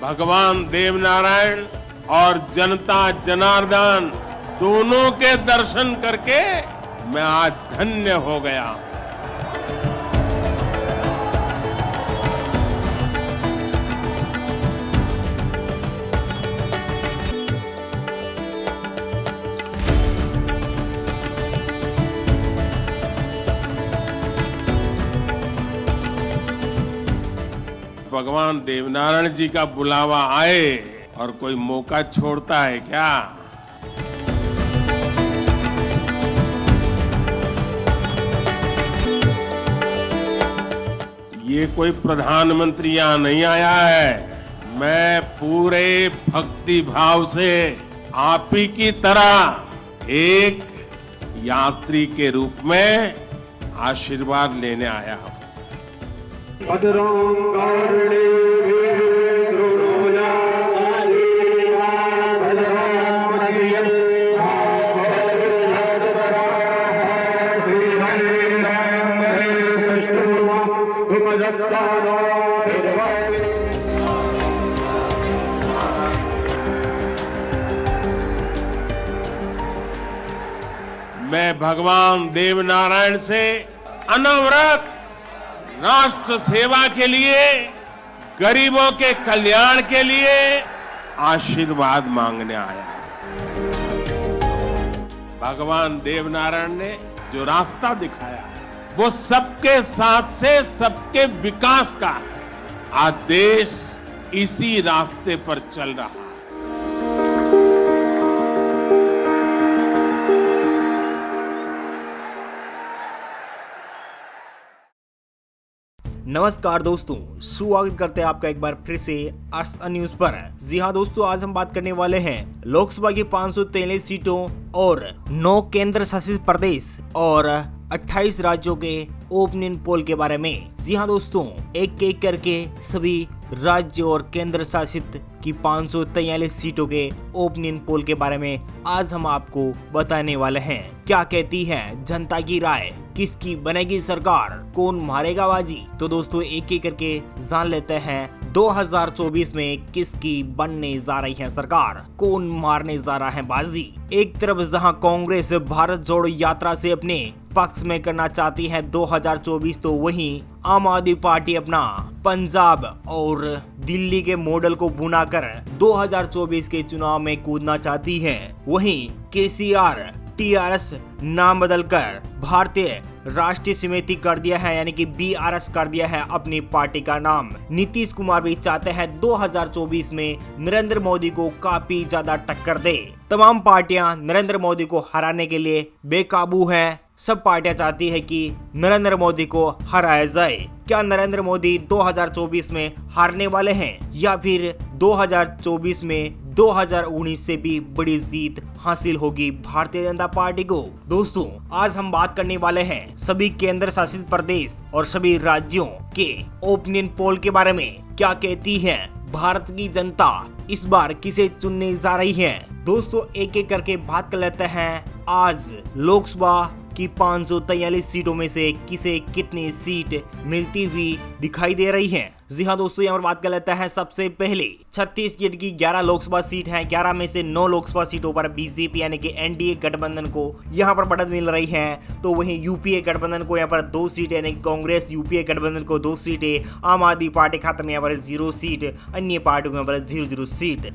भगवान देवनारायण और जनता जनार्दन दोनों के दर्शन करके मैं आज धन्य हो गया। भगवान देवनारायण जी का बुलावा आए और कोई मौका छोड़ता है क्या? ये कोई प्रधानमंत्री यहाँ नहीं आया है। मैं पूरे भक्ति भाव से आप ही की तरह एक यात्री के रूप में आशीर्वाद लेने आया हूँ। मैं भगवान देवनारायण से अनवरत राष्ट्र सेवा के लिए, गरीबों के कल्याण के लिए आशीर्वाद मांगने आया। भगवान देवनारायण ने जो रास्ता दिखाया वो सबके साथ से सबके विकास का है। आज देश इसी रास्ते पर चल रहा है। नमस्कार दोस्तों, स्वागत करते हैं आपका एक बार फिर से आस न्यूज पर। जी हाँ दोस्तों, आज हम बात करने वाले हैं लोकसभा की 543 सीटों और 9 केंद्र शासित प्रदेश और 28 राज्यों के ओपिनियन पोल के बारे में। जी हाँ दोस्तों, एक एक करके सभी राज्य और केंद्र शासित की 543 सीटों के ओपिनियन पोल के बारे में आज हम आपको बताने वाले हैं। क्या कहती है जनता की राय, किसकी बनेगी सरकार, कौन मारेगा बाजी। तो दोस्तों एक एक करके जान लेते हैं 2024 में किसकी बनने जा रही है सरकार, कौन मारने जा रहा है बाजी। एक तरफ जहां कांग्रेस भारत जोड़ो यात्रा से अपने पक्ष में करना चाहती है 2024, तो वहीं आम आदमी पार्टी अपना पंजाब और दिल्ली के मॉडल को बुनाकर 2024 के चुनाव में कूदना चाहती है। वहीं केसीआर टीआरएस नाम बदलकर भारतीय राष्ट्रीय समिति कर दिया है, यानी कि बीआरएस कर दिया है अपनी पार्टी का नाम। नीतीश कुमार भी चाहते हैं 2024 में नरेंद्र मोदी को काफी ज्यादा टक्कर दे। तमाम पार्टियां नरेंद्र मोदी को हराने के लिए बेकाबू हैं। सब पार्टियां चाहती है कि नरेंद्र मोदी को हराया जाए। क्या नरेंद्र मोदी 2024 में हारने वाले हैं या फिर 2024 में 2019 से भी बड़ी जीत हासिल होगी भारतीय जनता पार्टी को? दोस्तों आज हम बात करने वाले हैं सभी केंद्र शासित प्रदेश और सभी राज्यों के ओपिनियन पोल के बारे में। क्या कहती है भारत की जनता, इस बार किसे चुनने जा रही है? दोस्तों एक एक करके बात कर लेते हैं। आज लोकसभा की 543 सीटों में से किसे कितनी सीट मिलती हुई दिखाई दे रही है। जी हाँ दोस्तों, यहाँ पर बात कर लेते हैं। सबसे पहले छत्तीसगढ़ की 11 लोकसभा सीट हैं। 11 में से 9 लोकसभा सीटों पर बीजेपी यानी कि एनडीए गठबंधन को यहाँ पर बढ़त मिल रही है। तो वहीं यूपीए गठबंधन को यहाँ पर 2 सीटें, यानी कांग्रेस यूपीए गठबंधन को 2 सीटें, आम आदमी पार्टी खाते में यहाँ पर 0 सीट, अन्य पार्टियों को यहाँ पर 0 सीट।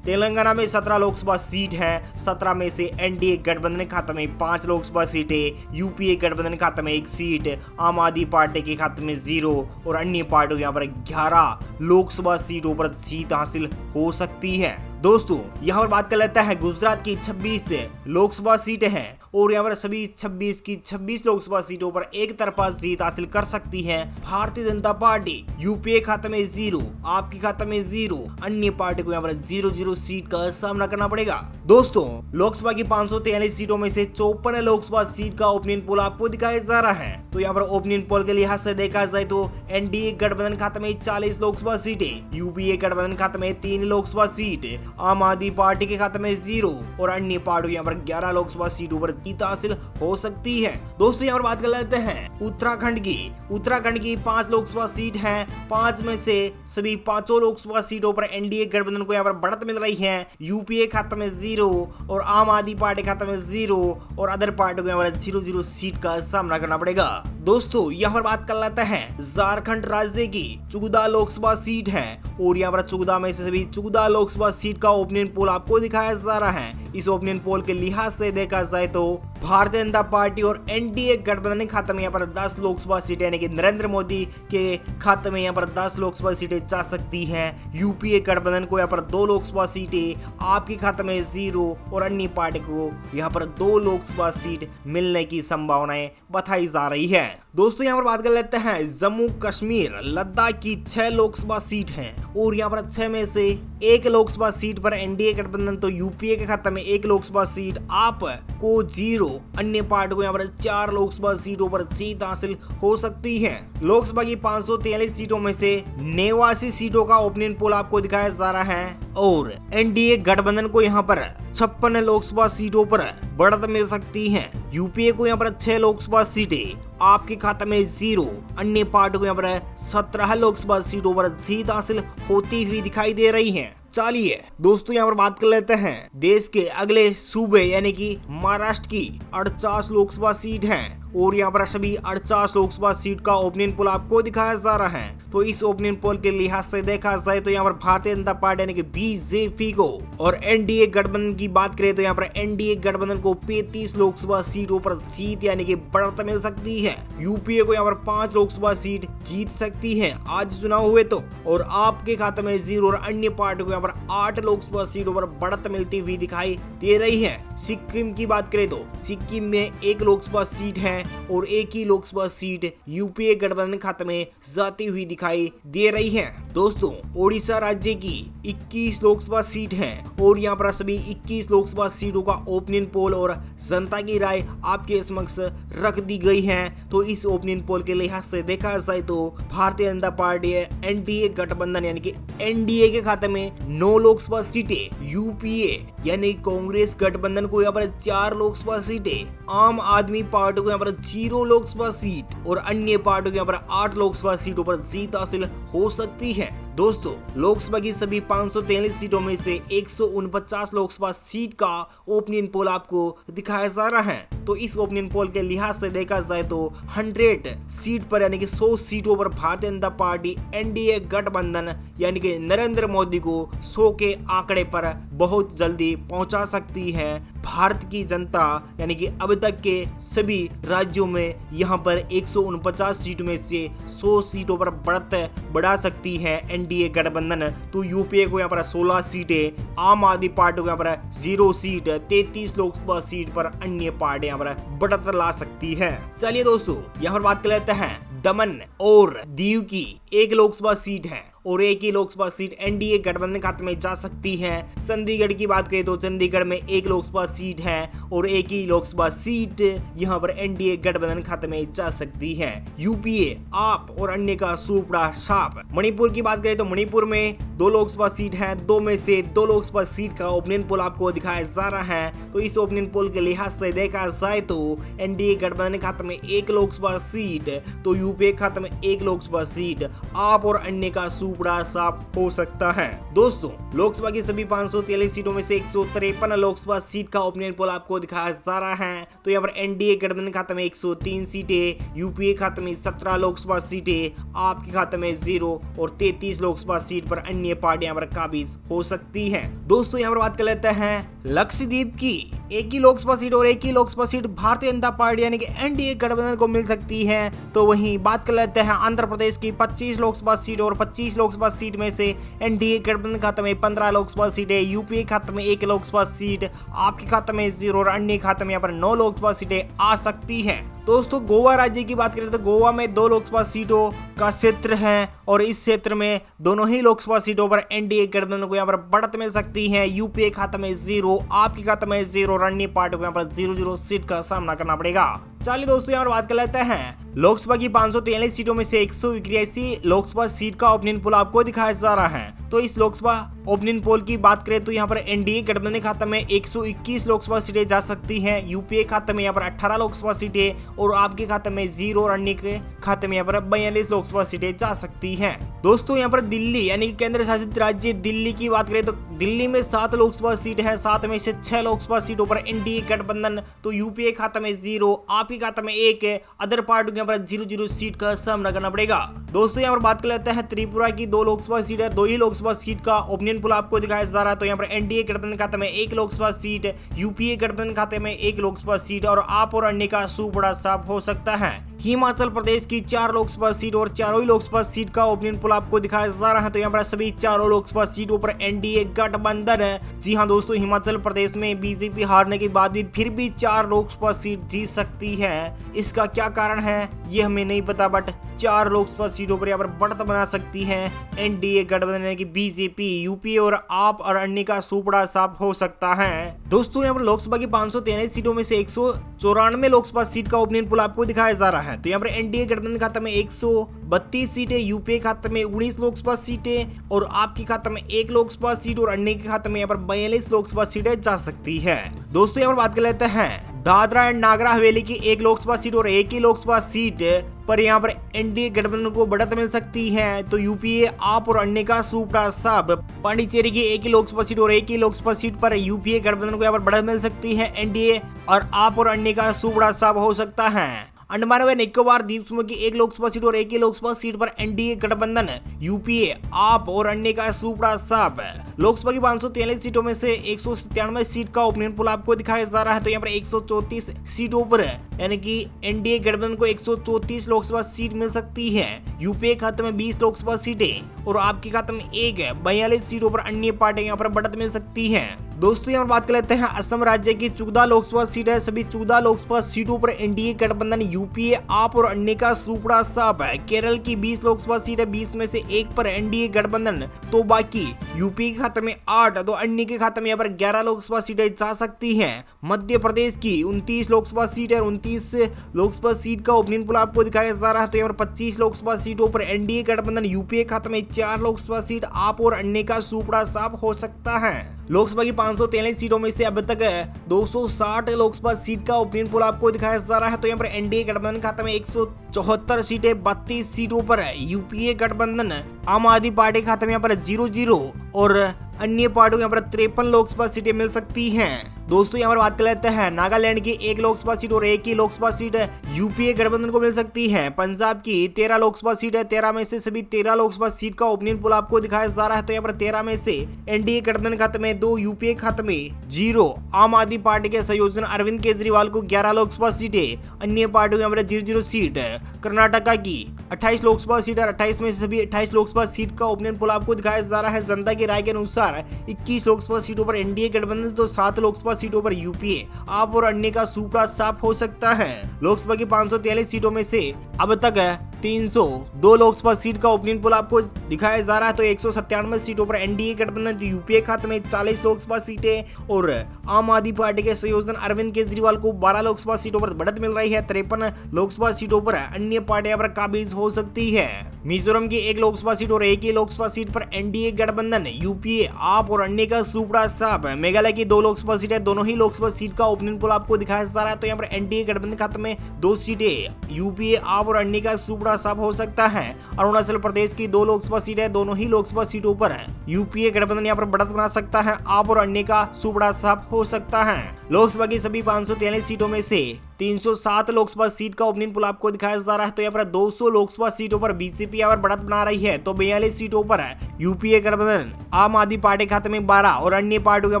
तेलंगाना में 17 लोकसभा सीट है। 17 में से एनडीए गठबंधन खाते में 5 लोकसभा सीटें, यूपीए गठबंधन खाते में 1 सीट, आम आदमी पार्टी के खाते में 0 और अन्य पार्टियों यहाँ पर 11 लोकसभा सीटों पर जीत हासिल हो सकती है। दोस्तों यहाँ पर बात कर लेता है गुजरात की 26 लोकसभा सीटें हैं और यहाँ पर सभी 26 की 26 लोकसभा सीटों पर एक तरफा जीत हासिल कर सकती है भारतीय जनता पार्टी। यूपीए खाते में 0, आपके खाते में 0, अन्य पार्टी को यहाँ पर 0 सीट का सामना करना पड़ेगा। दोस्तों लोकसभा की 543 सीटों में से 54 लोकसभा सीट का ओपिनियन पोल आपको दिखाया जा रहा है। तो यहाँ पर ओपिनियन पोल के लिहाज से देखा जाए तो एनडीए गठबंधन खाते में 40 लोकसभा सीटें, यूपीए गठबंधन खाते में 3 लोकसभा सीट, आम आदमी पार्टी के खाते में 0 और अन्य पार्टी यहाँ पर 11 लोकसभा सीटों पर जीत हासिल हो सकती है। दोस्तों यहाँ पर बात कर लेते हैं उत्तराखंड की 5 लोकसभा सीट हैं। 5 में से सभी 5 लोकसभा सीटों पर एनडीए गठबंधन को यहाँ पर बढ़त मिल रही है। यूपीए खाते में 0 और आम आदमी पार्टी खाते में 0 और अदर पार्टी को यहाँ पर 0-0 सीट का सामना करना पड़ेगा। दोस्तों यहाँ पर बात कर लेते हैं झारखंड राज्य की 14 लोकसभा सीट है और यहाँ पर 14 में से सभी 14 लोकसभा सीट का ओपिनियन पोल आपको दिखाया जा रहा है। इस ओपिनियन पोल के लिहाज से देखा जाए तो भारतीय जनता पार्टी और एनडीए गठबंधन के खाते में यहाँ पर 10 लोकसभा सीटें यानी कि नरेंद्र मोदी के खाते में यहाँ पर 10 लोकसभा सीटें जा सकती हैं। यूपीए गठबंधन को यहाँ पर 2 लोकसभा सीटें, आपके खाते में 0 और अन्य पार्टी को यहाँ पर 2 लोकसभा सीट मिलने की संभावनाएं बताई जा रही है। दोस्तों यहाँ पर बात कर लेते हैं जम्मू कश्मीर लद्दाख की 6 लोकसभा सीट हैं और यहाँ पर 6 में से 1 लोकसभा सीट पर एनडीए गठबंधन तो यूपीए के खाते में 1 लोकसभा सीट, आप को 0, अन्य पार्टी को यहाँ पर 4 लोकसभा सीटों पर जीत हासिल हो सकती है। लोकसभा की 543 सीटों में से 89 सीटों का ओपिनियन पोल आपको दिखाया जा रहा है और एनडीए गठबंधन को यहाँ पर 56 लोकसभा सीटों पर बढ़त मिल सकती है। यूपीए को यहाँ पर 6 लोकसभा सीटें, आपके खाते में 0, अन्य पार्टी को यहाँ पर 17 लोकसभा सीटों पर जीत हासिल होती हुई दिखाई दे रही है। चलिए दोस्तों यहाँ पर बात कर लेते हैं देश के अगले सूबे यानी कि महाराष्ट्र की 48 लोकसभा सीट हैं और यहाँ पर सभी 48 लोकसभा सीट का ओपिनियन पोल आपको दिखाया जा रहा है। तो इस ओपिनियन पोल के लिहाज से देखा जाए तो यहाँ पर भारतीय जनता पार्टी यानी कि बीजेपी को और एनडीए गठबंधन की बात करें तो यहाँ पर एनडीए गठबंधन को 35 लोकसभा सीटों पर जीत यानी कि बढ़त मिल सकती है। यूपीए को यहाँ पर 5 लोकसभा सीट जीत सकती है आज चुनाव हुए तो, और आपके खाते में 0 और अन्य पार्टी को यहाँ पर 8 लोकसभा सीटों पर बढ़त मिलती हुई दिखाई दे रही है। सिक्किम की बात करें तो सिक्किम में 1 लोकसभा सीट है और 1 ही लोकसभा सीट यूपीए गठबंधन खाते में जाती हुई दिखाई दे रही है। दोस्तों ओडिशा राज्य की 21 लोकसभा सीट हैं और यहाँ पर सभी 21 लोकसभा सीटों का ओपिनियन पोल और जनता की राय आपके समक्ष रख दी गई है। तो इस ओपिनियन पोल के लिहाज से देखा जाए तो भारतीय जनता पार्टी एनडीए गठबंधन यानी कि एनडीए के खाते में 9 लोकसभा सीटें, यूपीए यानी कांग्रेस गठबंधन को यहाँ पर 4 लोकसभा सीटें, आम आदमी पार्टी को यहाँ पर 0 लोकसभा सीट और अन्य पार्टी को यहाँ पर 8 लोकसभा सीटों पर जीत हासिल हो सकती है। दोस्तों लोकसभा की सभी 543 सीटों में से 149 लोकसभा सीट का ओपिनियन पोल आपको दिखाया जा रहा है। तो इस ओपिनियन पोल के लिहाज से देखा जाए तो 100 सीट पर यानी कि 100 सीटों पर भारतीय जनता पार्टी एनडीए गठबंधन यानी कि नरेंद्र मोदी को 100 के आंकड़े पर बहुत जल्दी पहुंचा सकती है। भारत की जनता यानी कि अब तक के सभी राज्यों में यहाँ पर 149 सीटों में से 100 सीटों पर बढ़त बढ़ा सकती है एनडीए गठबंधन। तो यूपीए को यहाँ पर 16 सीटें, आम आदमी पार्टी को यहाँ पर 0 सीट, 33 लोकसभा सीट पर अन्य पार्टी यहाँ पर बढ़त ला सकती है। चलिए दोस्तों यहाँ पर बात कर लेते हैं दमन और दीव की 1 लोकसभा सीट है और 1 ही लोकसभा सीट एनडीए गठबंधन खाते में जा सकती है। चंडीगढ़ की बात करें तो चंडीगढ़ में 1 लोकसभा सीट है और 1 ही लोकसभा सीट यहां पर एनडीए गठबंधन खाते में जा सकती है। यूपीए आप और अन्य का सुपड़ा साफ। मणिपुर की बात करें तो मणिपुर में 2 लोकसभा सीट है, 2 में से 2 लोकसभा सीट का ओपिनियन पोल आपको दिखाया जा रहा है। तो इस ओपिनियन पोल के लिहाज से देखा जाए तो एनडीए गठबंधन खाते में 1 लोकसभा सीट, तो यूपीए खाते में 1 लोकसभा सीट, आप और अन्य का बड़ा साफ हो सकता है। दोस्तों लोकसभा की सभी 543 सीटों में से 153 लोकसभा सीट का ओपिनियन पोल आपको दिखाया जा रहा है। तो यहाँ पर एनडीए गठबंधन खाते में 103 सीटें, यूपीए खाते में 17 लोकसभा सीटें, आपके खाते में 0 और 33 लोकसभा सीट पर अन्य पार्टियां पर काबिज हो सकती हैं। दोस्तों यहाँ पर बात कर लेते हैं लक्षद्वीप की 1 ही लोकसभा सीट और 1 ही लोकसभा सीट भारतीय जनता पार्टी यानी कि एनडीए गठबंधन को मिल सकती है। तो वहीं बात कर लेते हैं आंध्र प्रदेश की 25 लोकसभा सीट और 25 लोकसभा सीट में से एनडीए गठबंधन खाते में 15 लोकसभा सीटें, यूपीए खाते में 1 लोकसभा सीट, आपके खाते में 0 और अन्य खाते में यहाँ पर 9 लोकसभा सीटें आ सकती हैं। दोस्तों गोवा राज्य की बात करें तो गोवा में 2 लोकसभा सीटों का क्षेत्र है और इस क्षेत्र में दोनों ही लोकसभा सीटों पर एनडीए गठबंधन को यहाँ पर बढ़त मिल सकती है। यूपीए खाते में 0, आपके खाते में 0, रणनीति पार्टी को यहाँ पर 0-0 सीट का सामना करना पड़ेगा। चलिए दोस्तों यहाँ पर बात कर लेते हैं लोकसभा की 543 सीटों में से 181 लोकसभा सीट का ओपिनियन पोल आपको दिखाया जा रहा है। तो इस लोकसभा ओपिनियन पोल की बात करें तो यहाँ पर एनडीए गठबंधन खाते में 121 लोकसभा सीटें जा सकती हैं। यूपीए खाते में यहाँ पर 18 लोकसभा सीटें और आपके खाते में 0, रणनीति के खाते में यहाँ पर 42 लोकसभा सीटें जा सकती हैं। दोस्तों यहाँ पर दिल्ली यानी केंद्र शासित राज्य दिल्ली की बात करें तो दिल्ली में 7 लोकसभा सीट है, 7 में से 6 लोकसभा सीटों पर एनडीए गठबंधन। तो यूपीए खाते में 0, आपके खाते में 1 है, अदर पार्टी को यहाँ पर 0-0 सीट का सामना करना पड़ेगा। दोस्तों यहाँ पर बात कर लेते हैं त्रिपुरा की 2 लोकसभा सीट है, 2 ही लोकसभा सीट का ओपिनियन पोल आपको दिखाया जा रहा है। तो यहाँ पर एनडीए गठबंधन खाते में 1 लोकसभा सीट, यूपीए गठबंधन खाते में 1 लोकसभा सीट और आप और अन्य का सुबड़ा साफ हो सकता है। हिमाचल प्रदेश की 4 लोकसभा सीट और चारों ही लोकसभा सीट का ओपिनियन पोल आपको दिखाया जा रहा है। तो यहाँ पर सभी चारों लोकसभा सीटों पर एनडीए गठबंधन है। जी हाँ दोस्तों, हिमाचल प्रदेश में बीजेपी हारने के बाद भी फिर भी 4 लोकसभा सीट जीत सकती है। इसका क्या कारण है ये हमें नहीं पता, बट 4 लोकसभा सीटों पर यहाँ पर बढ़त बना सकती है एनडीए गठबंधन यानी कि बीजेपी। यूपीए और आप और अन्य का सुपड़ा साफ हो सकता है। दोस्तों यहाँ पर लोकसभा की 543 सीटों में से 194 लोकसभा सीट का ओपिनियन पोल आपको दिखाया जा रहा है। तो यहाँ पर एनडीए गठबंधन खाते में 132 सीटें, यूपीए खाते में 19 लोकसभा सीटें और आपके खाते में 1 लोकसभा सीट और अन्य के खाते में यहाँ पर 42 लोकसभा सीटें जा सकती है। दोस्तों यहाँ पर बात कर लेते हैं दादरा एंड नागर हवेली की 1 लोकसभा सीट और 1 ही लोकसभा सीट पर यहाँ पर एनडीए गठबंधन को बढ़त मिल सकती है। तो यूपीए आप और अन्य का सुपड़ा साफ। पांडिचेरी की 1 ही लोकसभा सीट और 1 ही लोकसभा सीट पर यूपीए गठबंधन को यहाँ पर बढ़त मिल सकती है। एनडीए और आप और अन्य का सुपड़ा साफ हो सकता है। अंडमान व निकोबार द्वीप समूह की 1 लोकसभा सीट और 1 ही लोकसभा सीट पर एनडीए गठबंधन, यूपीए आप और अन्य का सुपड़ा साफ। लोकसभा की 543 सीटों में से 197 सीट का ओपिनियन पोल आपको दिखाया जा रहा है। तो यहाँ पर 134 सीटों पर यानी कि एनडीए गठबंधन को 134 लोकसभा सीट मिल सकती है। यूपीए खाते में 20 लोकसभा सीटें और आपके खाते में 1 है। 42 सीटों पर अन्य पार्टी यहाँ पर बढ़त मिल सकती है। दोस्तों यहाँ पर बात कर लेते हैं असम राज्य की 14 लोकसभा सीट है। सभी 14 लोकसभा सीटों पर एनडीए गठबंधन, यूपीए आप और अन्य का सुपड़ा साफ है। केरल की 20 लोकसभा सीट है, 20 में से 1 पर एनडीए गठबंधन। तो बाकी यूपी के खाते में 8 तो अन्य के खाते में यहाँ पर 11 लोकसभा सीटें जा सकती हैं। मध्य प्रदेश की 29 लोकसभा सीट है और 29 लोकसभा सीट का ओपिनियन पोल आपको दिखाया जा रहा है। तो यहाँ पर 25 लोकसभा सीटों पर एनडीए गठबंधन, यूपीए खाते में 4 लोकसभा सीट आप और अन्य का सुपड़ा साफ हो सकता है। लोकसभा की 543 सीटों में से अब तक 260 लोकसभा सीट का ओपिनियन पोल आपको दिखाया जा रहा है। तो यहाँ पर एनडीए गठबंधन खाते में 174 सीटें, 32 सीटों पर यूपीए गठबंधन, आम आदमी पार्टी खाते में यहाँ पर 0-0 और अन्य पार्टियों यहाँ पर 53 लोकसभा सीटें मिल सकती हैं। दोस्तों यहाँ पर बात कर लेते हैं नागालैंड की 1 लोकसभा सीट और 1 ही लोकसभा सीट यूपीए गठबंधन को मिल सकती है। पंजाब की 13 लोकसभा सीट है, 13 में से सभी 13 लोकसभा सीट का ओपिनियन पोल आपको दिखाया जा रहा है। तो यहाँ पर 13 में से एनडीए गठबंधन खाते में 2, यूपीए खाते में 0, आम आदमी पार्टी के संयोजन अरविंद केजरीवाल को 11 लोकसभा सीटें, अन्य पार्टियों यहाँ पर 0-0 सीट। कर्नाटका की 28 लोकसभा सीट है, 28 में से सभी 28 लोकसभा सीट का ओपिनियन पोल आपको दिखाया जा रहा है। जनता की राय के अनुसार 21 लोकसभा सीटों पर एनडीए गठबंधन तो 7 लोकसभा सीटों पर यूपीए आप और अन्य का सुपड़ा साफ हो सकता है। लोकसभा की 543 सीटों में से अब तक 302 लोकसभा सीट का ओपिनियन पोल आपको दिखाया जा रहा है। तो 197 सीटों पर एनडीए गठबंधन, यूपीए खाते में 40 लोकसभा सीटें और आम आदमी पार्टी के संयोजन अरविंद केजरीवाल को 12 लोकसभा सीटों पर बढ़त मिल रही है। 53 लोकसभा सीटों पर अन्य पार्टियां पर काबिज हो सकती है। मिजोरम की 1 लोकसभा सीट और 1 ही लोकसभा सीट पर एनडीए गठबंधन, यूपीए आप और अन्य का सुपड़ा साफ। मेघालय की 2 लोकसभा सीटें, दोनों ही लोकसभा सीट का ओपिनियन पोल आपको दिखाया जा रहा है। तो यहाँ पर एनडीए गठबंधन खाते में 2 सीटें, यूपीए आप और अन्य का सुपड़ा साफ हो सकता है। अरुणाचल प्रदेश की 2 लोकसभा सीटें, दोनों ही लोकसभा सीटों पर यूपीए गठबंधन यहाँ पर बढ़त बना सकता है। आप और अन्य का सुपड़ा साफ हो सकता है। लोकसभा की सभी 543 सीटों में से 307 लोकसभा सीट का ओपिनियन पोल आपको दिखाया जा रहा है। तो यहाँ पर 200 लोकसभा सीटों पर बीजेपी यहाँ पर बढ़त बना रही है। तो 42 सीटों पर यूपीए गठबंधन, आम आदमी पार्टी खाते में 12 और अन्य पार्टियों के यहाँ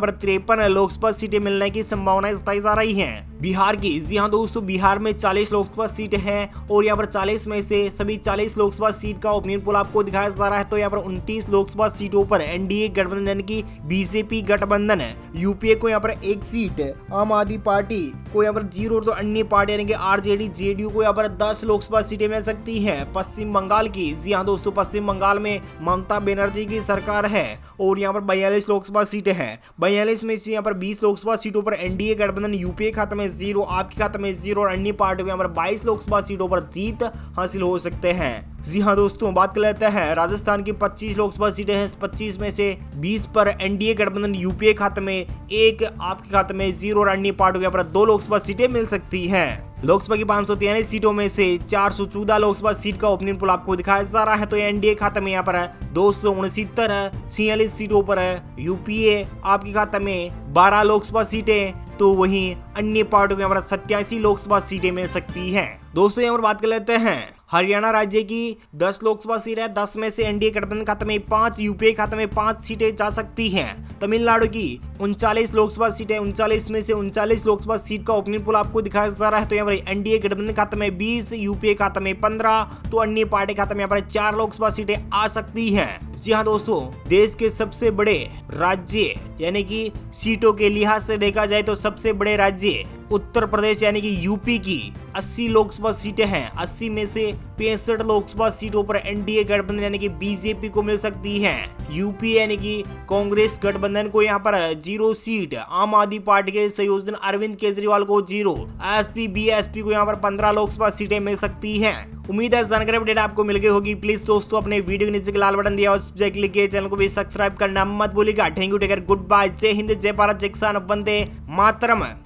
पर 53 लोकसभा सीटें मिलने की संभावनाएं जताई जा रही हैं। बिहार की। जी हाँ दोस्तों, बिहार में 40 लोकसभा सीट है और यहाँ पर 40 में से सभी 40 लोकसभा सीट का ओपिनियन पोल आपको दिखाया जा रहा है। तो यहाँ पर 29 लोकसभा सीटों पर एनडीए गठबंधन की बीजेपी गठबंधन है, यूपीए को यहाँ पर 1 सीट, आम आदमी पार्टी को यहाँ पर 0, तो अन्य पार्टी यानी कि आरजेडी जेडीयू को यहाँ पर 10 लोकसभा सीटें मिल सकती हैं। पश्चिम बंगाल की। जी हाँ दोस्तों, पश्चिम बंगाल में ममता बनर्जी की सरकार है और यहाँ पर 42 लोकसभा सीटें हैं। 42 में से यहाँ पर 20 लोकसभा सीटों पर एनडीए गठबंधन, यूपीए खाते में 0, आपके खाते में 0 और अन्य पार्टियों यहाँ पर 22 लोकसभा सीटों पर जीत हासिल हो सकते हैं। जी हाँ दोस्तों, बात कर लेते हैं राजस्थान की 25 लोकसभा सीटें हैं। 25 में से 20 पर एनडीए गठबंधन, यूपीए खाते में 1, आपके खाते में 0 और अन्य पार्टियों यहाँ पर 2 लोकसभा सीटें मिल सकती हैं। लोकसभा की 543 सीटों में से 414 लोकसभा सीट का ओपिनियन पोल आपको दिखाया जा रहा है। तो एनडीए खाते में यहाँ पर 269 है, 46 सीटों पर है यूपीए, आपके खाते में 12 लोकसभा सीटें, तो वहीं अन्य पार्टियों को यहाँ पर 87 लोकसभा सीटें मिल सकती हैं। दोस्तों यहाँ पर बात कर लेते हैं हरियाणा राज्य की 10 लोकसभा सीट है। 10 में से एनडीए गठबंधन खाते में 5, यूपीए खाते में 5 सीटें जा सकती हैं। तमिलनाडु की 39 लोकसभा सीटें, 39 में से 39 लोकसभा सीट का ओपिनियन पोल आपको दिखाया जा रहा है। तो यहाँ पर एनडीए गठबंधन खाते में 20, यूपीए खाते में 15, तो अन्य पार्टी खाते में यहाँ पर 4 लोकसभा सीटें आ सकती हैं। जी हाँ दोस्तों, देश के सबसे बड़े राज्य यानी कि सीटों के लिहाज से देखा जाए तो सबसे बड़े राज्य उत्तर प्रदेश यानी कि यूपी की 80 लोकसभा सीटें हैं। 80 में से 65 लोकसभा सीटों पर एनडीए गठबंधन यानी कि बीजेपी को मिल सकती हैं। यूपी यानी कि कांग्रेस गठबंधन को यहाँ पर 0 सीट, आम आदमी पार्टी के संयोजन अरविंद केजरीवाल को 0, एसपी बीएसपी को यहाँ पर 15 लोकसभा सीटें मिल सकती हैं। उम्मीद है जानकारी अपडेट आपको मिल गई होगी। प्लीज दोस्तों अपने वीडियो के नीचे लाल बटन दिया उस पर क्लिक किए, चैनल को भी सब्सक्राइब करना मत भूलिएगा। Thank you, take care, good bye, जय हिंद, जय भारत, जय किसान, वंदे मातरम।